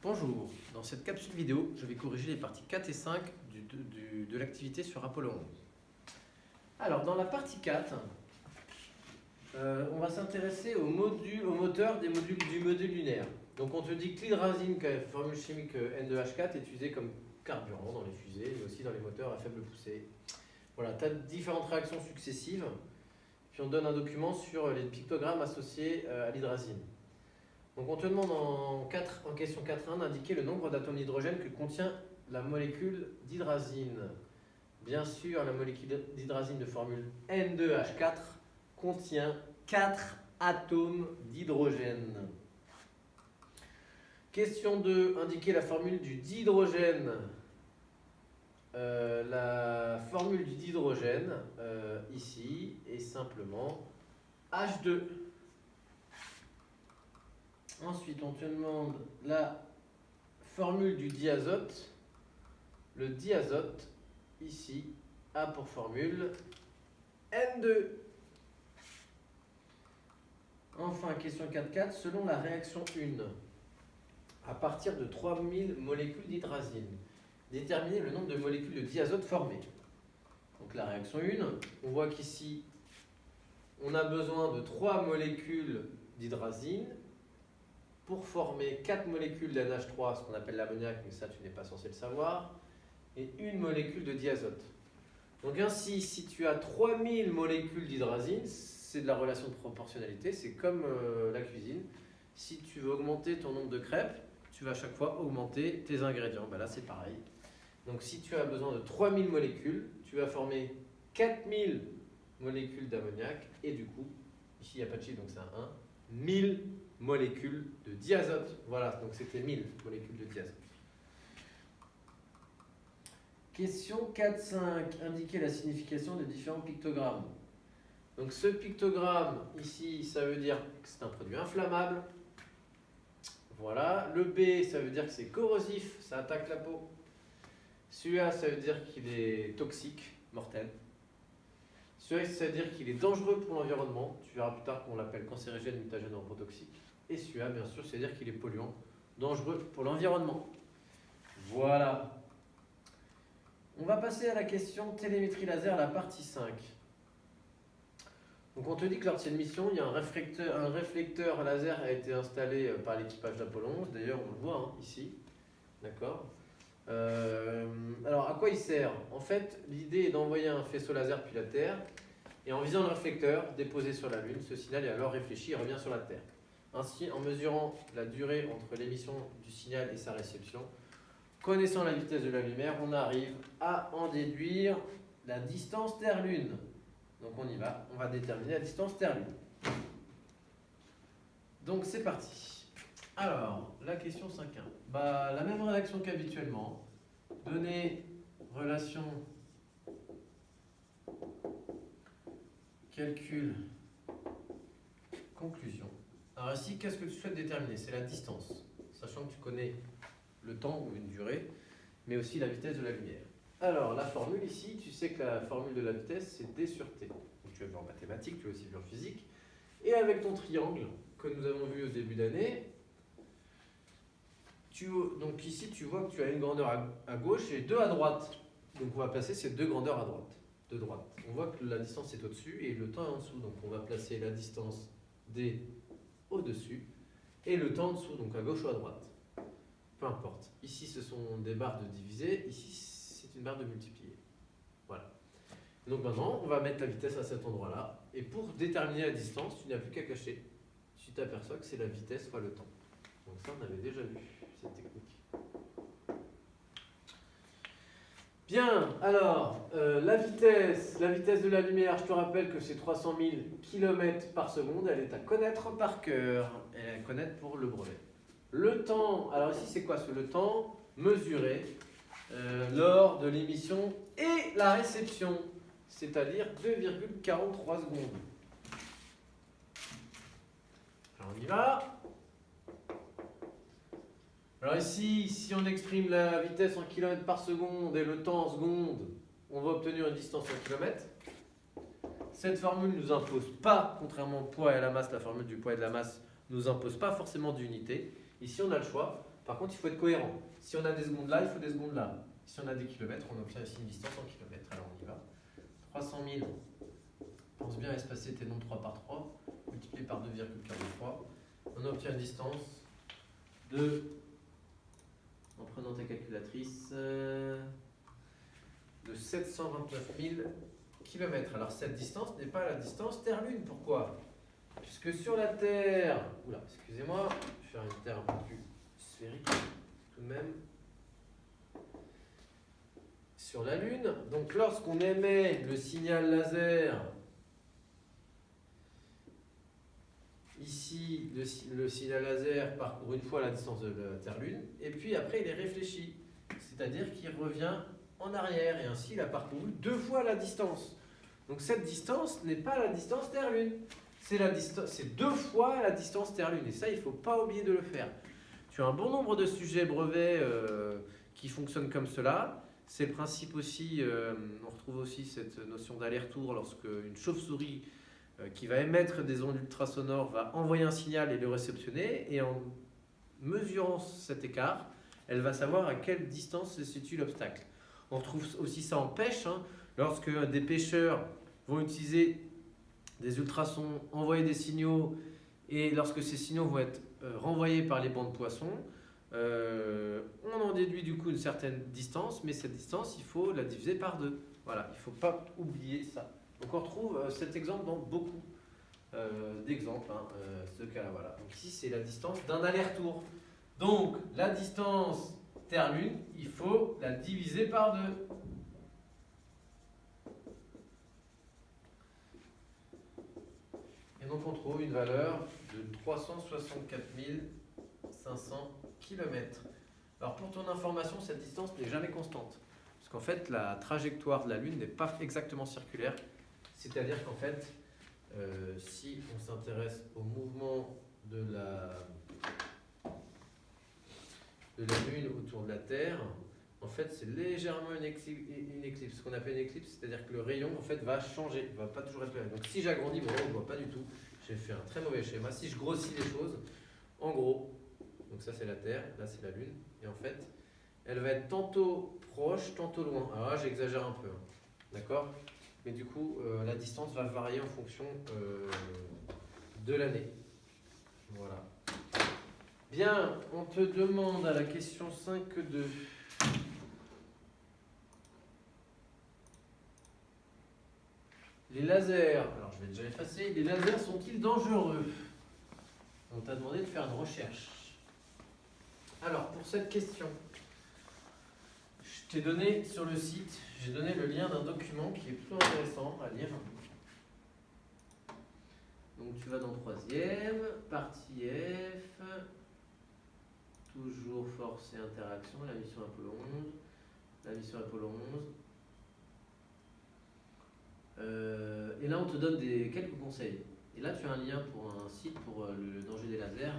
Bonjour, dans cette capsule vidéo, je vais corriger les parties 4 et 5 de l'activité sur Apollo 11. Alors, dans la partie 4, on va s'intéresser au moteur du module lunaire. Donc, on te dit que l'hydrazine, qui a une formule chimique N2H4, est utilisée comme carburant dans les fusées, mais aussi dans les moteurs à faible poussée. Voilà, tu as différentes réactions successives, puis on te donne un document sur les pictogrammes associés à l'hydrazine. Donc on te demande en question 4.1 d'indiquer le nombre d'atomes d'hydrogène que contient la molécule d'hydrazine. Bien sûr, la molécule d'hydrazine de formule N2H4 contient 4 atomes d'hydrogène. Question 2, indiquer la formule du dihydrogène. La formule du dihydrogène, ici, est simplement H2. Ensuite, on te demande la formule du diazote. Le diazote, ici, a pour formule N2. Enfin, question 4.4. Selon la réaction 1, à partir de 3000 molécules d'hydrazine, déterminer le nombre de molécules de diazote formées. Donc la réaction 1, on voit qu'ici, on a besoin de 3 molécules d'hydrazine pour former 4 molécules d'NH3, ce qu'on appelle l'ammoniac, mais ça tu n'es pas censé le savoir, et une molécule de diazote. Donc ainsi, si tu as 3000 molécules d'hydrazine, c'est de la relation de proportionnalité, c'est comme la cuisine. Si tu veux augmenter ton nombre de crêpes, tu vas à chaque fois augmenter tes ingrédients. Ben là c'est pareil. Donc si tu as besoin de 3000 molécules, tu vas former 4000 molécules d'ammoniac, et du coup, ici il n'y a pas de chiffre, donc c'est un 1, 1000 molécules de diazote. Voilà, donc c'était 1000 molécules de diazote. Question 4.5. Indiquer la signification des différents pictogrammes. Donc ce pictogramme, ici, ça veut dire que c'est un produit inflammable. Voilà. Le B, ça veut dire que c'est corrosif, ça attaque la peau. Celui-là, ça veut dire qu'il est toxique, mortel. Celui-là, ça veut dire qu'il est dangereux pour l'environnement. Tu verras plus tard qu'on l'appelle cancérigène, mutagène, neurotoxique. Et celui-là, bien sûr, c'est-à-dire qu'il est polluant, dangereux pour l'environnement. Voilà. On va passer à la question télémétrie laser, la partie 5. Donc on te dit que lors de cette mission, il y a un réflecteur laser a été installé par l'équipage d'Apollo 11. D'ailleurs, on le voit hein, ici. D'accord. Alors, à quoi il sert? En fait, l'idée est d'envoyer un faisceau laser depuis la Terre. Et en visant le réflecteur déposé sur la Lune, ce signal est alors réfléchi et revient sur la Terre. Ainsi, en mesurant la durée entre l'émission du signal et sa réception, connaissant la vitesse de la lumière, on arrive à en déduire la distance Terre-Lune. Donc on y va, on va déterminer la distance Terre-Lune. Donc c'est parti. Alors, la question 5.1. Bah, la même rédaction qu'habituellement. Données, relation, calcul, conclusion. Alors ici, qu'est-ce que tu souhaites déterminer? C'est la distance, sachant que tu connais le temps ou une durée, mais aussi la vitesse de la lumière. Alors, la formule ici, tu sais que la formule de la vitesse, c'est d sur t. Donc, tu as vu en mathématiques, tu as aussi vu en physique. Et avec ton triangle que nous avons vu au début d'année, donc ici, tu vois que tu as une grandeur à gauche et deux à droite. Donc, on va placer ces deux grandeurs à droite, de droite. On voit que la distance est au-dessus et le temps est en dessous. Donc, on va placer la distance d au-dessus et le temps en dessous, donc à gauche ou à droite. Peu importe. Ici, ce sont des barres de diviser. Ici, c'est une barre de multiplier. Voilà. Donc maintenant, on va mettre la vitesse à cet endroit-là. Et pour déterminer la distance, tu n'as plus qu'à cacher. Tu t'aperçois que c'est la vitesse fois le temps. Donc ça, on avait déjà vu cette technique. Bien, alors, la vitesse de la lumière, je te rappelle que c'est 300 000 km par seconde. Elle est à connaître par cœur. Elle est à connaître pour le brevet. Le temps, alors ici c'est quoi le temps mesuré lors de l'émission et la réception, c'est-à-dire 2,43 secondes. Alors on y va. Alors ici, si on exprime la vitesse en km par seconde et le temps en secondes, on va obtenir une distance en kilomètres. Cette formule ne nous impose pas, contrairement au poids et à la masse, la formule du poids et de la masse ne nous impose pas forcément d'unité. Ici, on a le choix. Par contre, il faut être cohérent. Si on a des secondes là, il faut des secondes là. Si on a des kilomètres, on obtient ici une distance en kilomètres. Alors on y va. 300 000, pense bien à espacer tes nombres 3 par 3, multiplié par 2,43. On obtient une distance de, en prenant ta calculatrice, de 729 000 km. Alors cette distance n'est pas la distance Terre-Lune. Pourquoi? Puisque sur la Terre, oula, excusez-moi, je vais faire une Terre un peu plus sphérique tout de même. Sur la Lune, donc lorsqu'on émet le signal laser, ici le signal laser parcourt une fois la distance de la Terre-Lune, et puis après il est réfléchi, c'est-à-dire qu'il revient en arrière, et ainsi il a parcouru 2 fois la distance. Donc cette distance n'est pas la distance Terre-Lune, c'est 2 fois la distance Terre-Lune, et ça il ne faut pas oublier de le faire. Tu as un bon nombre de sujets brevets qui fonctionnent comme cela. C'est le principe aussi, on retrouve aussi cette notion d'aller-retour lorsque une chauve-souris qui va émettre des ondes ultrasonores va envoyer un signal et le réceptionner, et en mesurant cet écart, elle va savoir à quelle distance se situe l'obstacle. On retrouve aussi ça en pêche, hein, lorsque des pêcheurs vont utiliser des ultrasons, envoyer des signaux, et lorsque ces signaux vont être renvoyés par les bancs de poissons, on en déduit du coup une certaine distance, mais cette distance, il faut la diviser par 2. Voilà, il ne faut pas oublier ça. Donc on retrouve cet exemple dans beaucoup d'exemples, hein, ce cas-là. Voilà. Donc ici, c'est la distance d'un aller-retour. Donc la distance Terre-Lune, il faut la diviser par 2. Et donc on trouve une valeur de 364 500 km. Alors pour ton information, cette distance n'est jamais constante. Parce qu'en fait, la trajectoire de la Lune n'est pas exactement circulaire. C'est-à-dire qu'en fait, si on s'intéresse au mouvement de la Lune autour de la Terre, en fait, c'est légèrement une éclipse. Ce qu'on appelle une éclipse, c'est-à-dire que le rayon en fait, va changer, il ne va pas toujours être le même. Donc si j'agrandis, bon, on ne voit pas du tout. J'ai fait un très mauvais schéma. Si je grossis les choses, en gros, donc ça c'est la Terre, là c'est la Lune, et en fait, elle va être tantôt proche, tantôt loin. Alors là, j'exagère un peu, hein. D'accord? Mais du coup, la distance va varier en fonction de l'année. Voilà. Bien, on te demande à la question 5.2. Les lasers, alors je vais déjà effacer, les lasers sont-ils dangereux? On t'a demandé de faire une recherche. Alors, pour cette question, je t'ai donné sur le site, j'ai donné le lien d'un document qui est plutôt intéressant à lire. Donc tu vas dans 3e, partie F, toujours force et interaction, la mission Apollo 11, la mission Apollo 11. Et là on te donne quelques conseils. Et là tu as un lien pour un site pour le danger des lasers.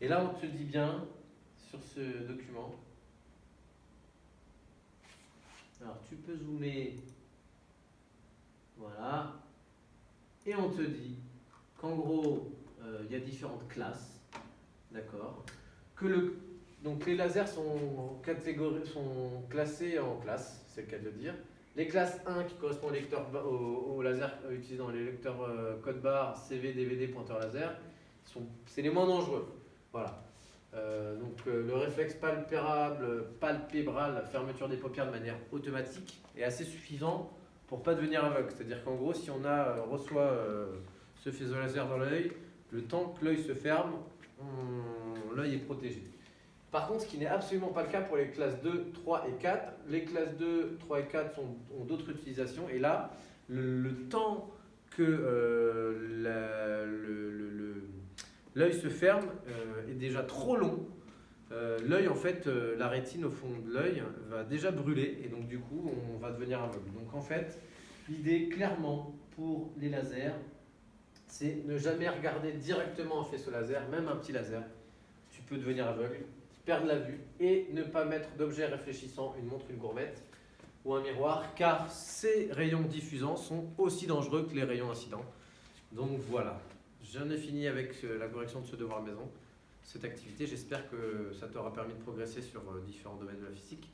Et là on te dit bien sur ce document. Alors tu peux zoomer. Voilà. Et on te dit qu'en gros il y a différentes classes. D'accord. Donc les lasers sont classés en classes, c'est le cas de le dire. Les classes 1 qui correspondent au laser utilisé dans les lecteurs code barre, CV, DVD, pointeur laser, c'est les moins dangereux. Voilà. Donc le réflexe palpébral, la fermeture des paupières de manière automatique, est assez suffisant pour ne pas devenir aveugle. C'est-à-dire qu'en gros, si on reçoit ce faisceau laser dans l'œil, le temps que l'œil se ferme, l'œil est protégé. Par contre, ce qui n'est absolument pas le cas pour les classes 2, 3 et 4. Les classes 2, 3 et 4 ont d'autres utilisations. Et là, le temps que l'œil se ferme est déjà trop long. L'œil, en fait, la rétine au fond de l'œil va déjà brûler. Et donc, du coup, on va devenir aveugle. Donc, en fait, l'idée, clairement, pour les lasers, c'est ne jamais regarder directement un faisceau laser, même un petit laser. Tu peux devenir aveugle, perdre la vue et ne pas mettre d'objets réfléchissants, une montre, une gourmette ou un miroir, car ces rayons diffusants sont aussi dangereux que les rayons incidents. Donc voilà, j'en ai fini avec la correction de ce devoir maison. cette activité. J'espère que ça t'aura permis de progresser sur différents domaines de la physique.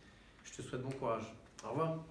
Je te souhaite bon courage. Au revoir.